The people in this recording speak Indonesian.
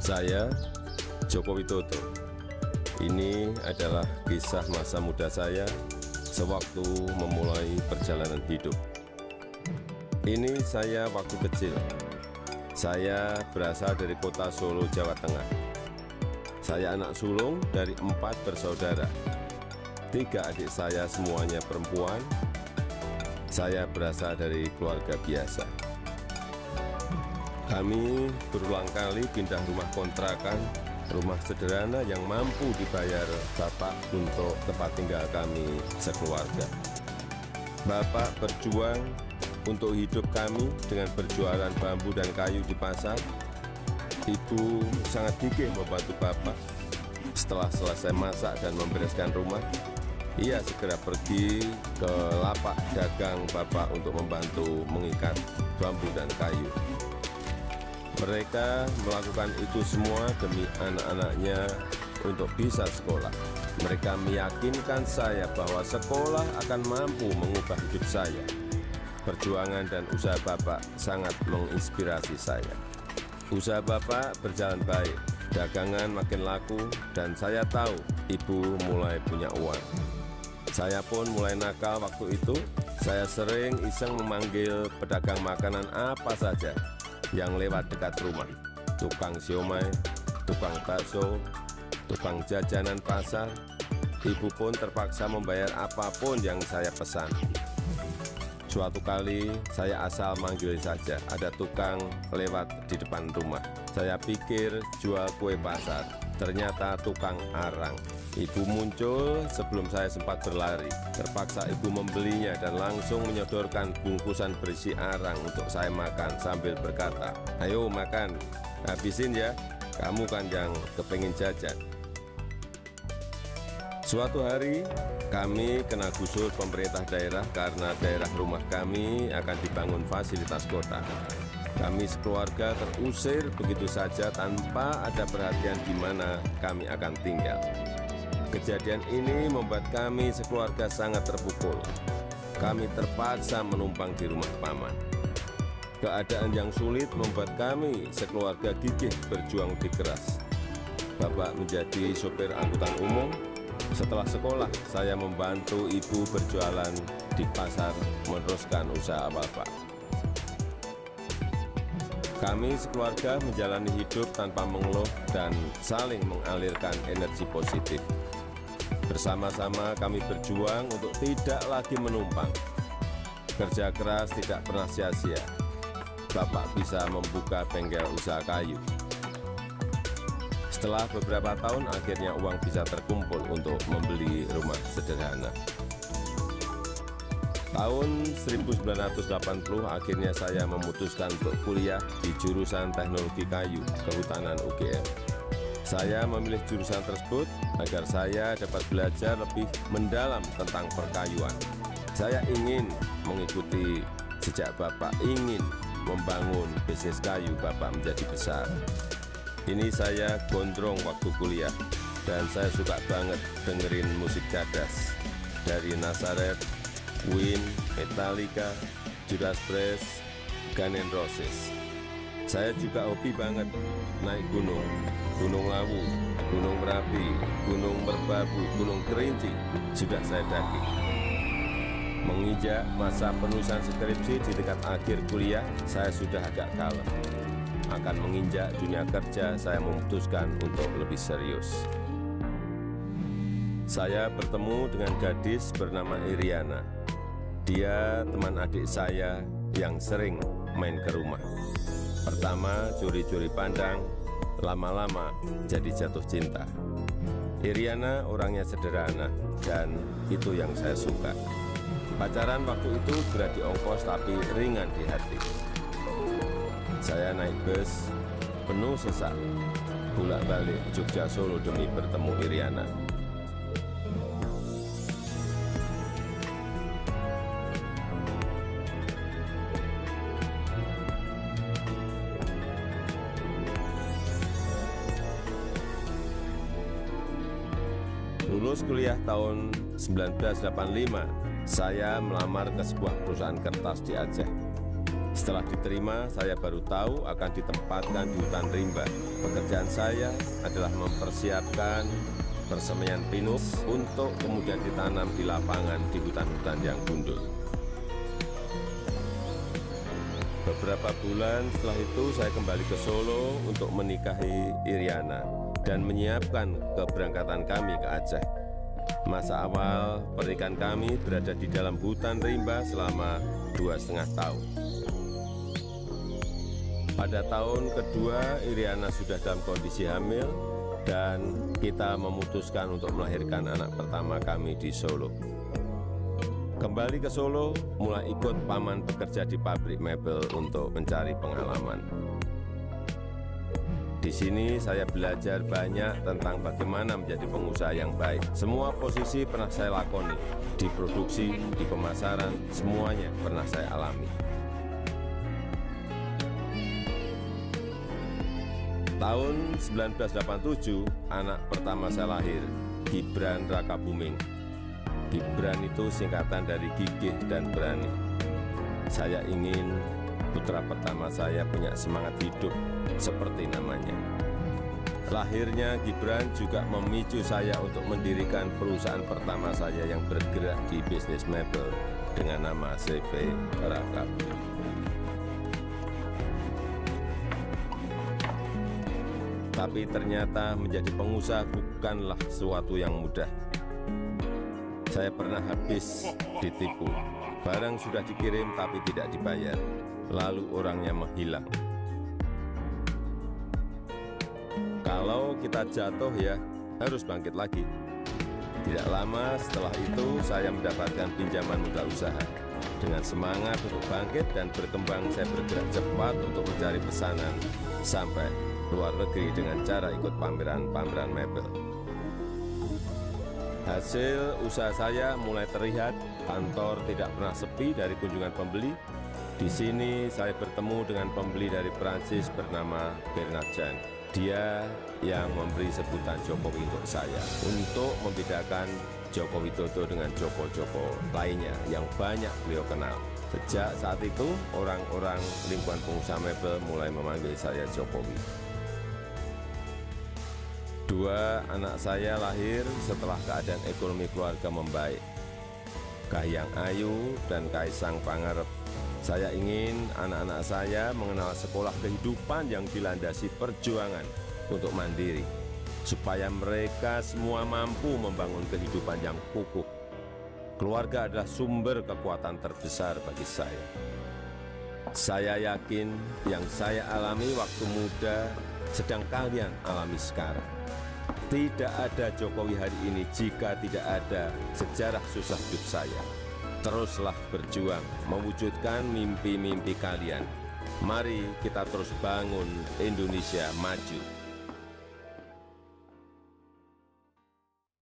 Saya Joko Widodo. Ini adalah kisah masa muda saya sewaktu memulai perjalanan hidup. Ini saya waktu kecil. Saya berasal dari kota Solo, Jawa Tengah. Saya anak sulung dari 4 bersaudara. 3 adik saya semuanya perempuan. Saya berasal dari keluarga biasa. Kami berulang kali pindah rumah kontrakan, rumah sederhana yang mampu dibayar Bapak untuk tempat tinggal kami sekeluarga. Bapak berjuang untuk hidup kami dengan berjualan bambu dan kayu di pasar. Ibu sangat gigih membantu Bapak. Setelah selesai masak dan membereskan rumah, ia segera pergi ke lapak dagang Bapak untuk membantu mengikat bambu dan kayu. Mereka melakukan itu semua demi anak-anaknya untuk bisa sekolah. Mereka meyakinkan saya bahwa sekolah akan mampu mengubah hidup saya. Perjuangan dan usaha Bapak sangat menginspirasi saya. Usaha Bapak berjalan baik, dagangan makin laku, dan saya tahu Ibu mulai punya uang. Saya pun mulai nakal waktu itu. Saya sering iseng memanggil pedagang makanan apa saja yang lewat dekat rumah. Tukang siomay, tukang bakso, tukang jajanan pasar. Ibu pun terpaksa membayar apapun yang saya pesan. Suatu kali saya asal manggil saja, ada tukang lewat di depan rumah. Saya pikir jual kue pasar, ternyata tukang arang. Ibu muncul sebelum saya sempat berlari. Terpaksa ibu membelinya dan langsung menyodorkan bungkusan berisi arang untuk saya makan sambil berkata, "Ayo makan, habisin ya, kamu kan yang kepengin jajan." Suatu hari kami kena gusur pemerintah daerah karena daerah rumah kami akan dibangun fasilitas kota. Kami sekeluarga terusir begitu saja tanpa ada perhatian di mana kami akan tinggal. Kejadian ini membuat kami sekeluarga sangat terpukul. Kami terpaksa menumpang di rumah paman. Keadaan yang sulit membuat kami sekeluarga gigih berjuang lebih keras. Bapak menjadi sopir angkutan umum. Setelah sekolah, saya membantu ibu berjualan di pasar meneruskan usaha Bapak. Kami sekeluarga menjalani hidup tanpa mengeluh dan saling mengalirkan energi positif. Bersama-sama kami berjuang untuk tidak lagi menumpang. Kerja keras tidak pernah sia-sia. Bapak bisa membuka bengkel usaha kayu. Setelah beberapa tahun, akhirnya uang bisa terkumpul untuk membeli rumah sederhana. Tahun 1980, akhirnya saya memutuskan untuk kuliah di jurusan Teknologi Kayu Kehutanan UGM. Saya memilih jurusan tersebut agar saya dapat belajar lebih mendalam tentang perkayuan. Saya ingin mengikuti jejak Bapak, ingin membangun bisnis kayu Bapak menjadi besar. Ini saya gondrong waktu kuliah, dan saya suka banget dengerin musik cadas dari Nazareth, Queen, Metallica, Judas Priest, Guns N' Roses. Saya juga hobi banget naik gunung, Gunung Lawu, Gunung Merapi, Gunung Merbabu, Gunung Kerinci, sudah saya daki. Menginjak masa penulisan skripsi di tingkat akhir kuliah, saya sudah agak kalem. Akan menginjak dunia kerja, saya memutuskan untuk lebih serius. Saya bertemu dengan gadis bernama Iriana. Dia teman adik saya yang sering main ke rumah. Pertama curi-curi pandang, lama-lama jadi jatuh cinta. Iriana orangnya sederhana, dan itu yang saya suka. Pacaran waktu itu berat di ongkos tapi ringan di hati. Saya naik bus penuh sesak, bolak-balik Jogja Solo demi bertemu Iriana. Lulus kuliah tahun 1985, saya melamar ke sebuah perusahaan kertas di Aceh. Setelah diterima, saya baru tahu akan ditempatkan di hutan rimba. Pekerjaan saya adalah mempersiapkan persemaian pinus untuk kemudian ditanam di lapangan di hutan-hutan yang gundul. Beberapa bulan setelah itu saya kembali ke Solo untuk menikahi Iriana dan menyiapkan keberangkatan kami ke Aceh. Masa awal pernikahan kami berada di dalam hutan rimba selama 2,5 tahun. Pada tahun kedua, Iriana sudah dalam kondisi hamil dan kita memutuskan untuk melahirkan anak pertama kami di Solo. Kembali ke Solo, mulai ikut paman bekerja di pabrik mebel untuk mencari pengalaman. Di sini saya belajar banyak tentang bagaimana menjadi pengusaha yang baik. Semua posisi pernah saya lakoni, di produksi, di pemasaran, semuanya pernah saya alami. Tahun 1987, anak pertama saya lahir, Gibran Rakabuming. Gibran itu singkatan dari gigih dan berani. Saya ingin putra pertama saya punya semangat hidup seperti namanya. Lahirnya Gibran juga memicu saya untuk mendirikan perusahaan pertama saya yang bergerak di bisnis mebel dengan nama CV Rakab. Tapi ternyata menjadi pengusaha bukanlah sesuatu yang mudah. Saya pernah habis ditipu. Barang sudah dikirim tapi tidak dibayar. Lalu orangnya menghilang. Kalau kita jatuh ya harus bangkit lagi. Tidak lama setelah itu saya mendapatkan pinjaman modal usaha. Dengan semangat untuk bangkit dan berkembang, saya bergerak cepat untuk mencari pesanan sampai luar negeri dengan cara ikut pameran-pameran mebel. Hasil usaha saya mulai terlihat, kantor tidak pernah sepi dari kunjungan pembeli. Di sini saya bertemu dengan pembeli dari Prancis bernama Bernard Jean. Dia yang memberi sebutan Jokowi untuk saya, untuk membedakan Joko Widodo dengan Joko-Joko lainnya yang banyak beliau kenal. Sejak saat itu, orang-orang lingkungan pengusaha mebel mulai memanggil saya Jokowi. 2 anak saya lahir setelah keadaan ekonomi keluarga membaik. Kahiyang Ayu dan Kaisang Pangarep. Saya ingin anak-anak saya mengenal sekolah kehidupan yang dilandasi perjuangan untuk mandiri, supaya mereka semua mampu membangun kehidupan yang kukuh. Keluarga adalah sumber kekuatan terbesar bagi saya. Saya yakin yang saya alami waktu muda sedang kalian alami sekarang. Tidak ada Jokowi hari ini jika tidak ada sejarah susah hidup saya. Teruslah berjuang mewujudkan mimpi-mimpi kalian. Mari kita terus bangun Indonesia maju.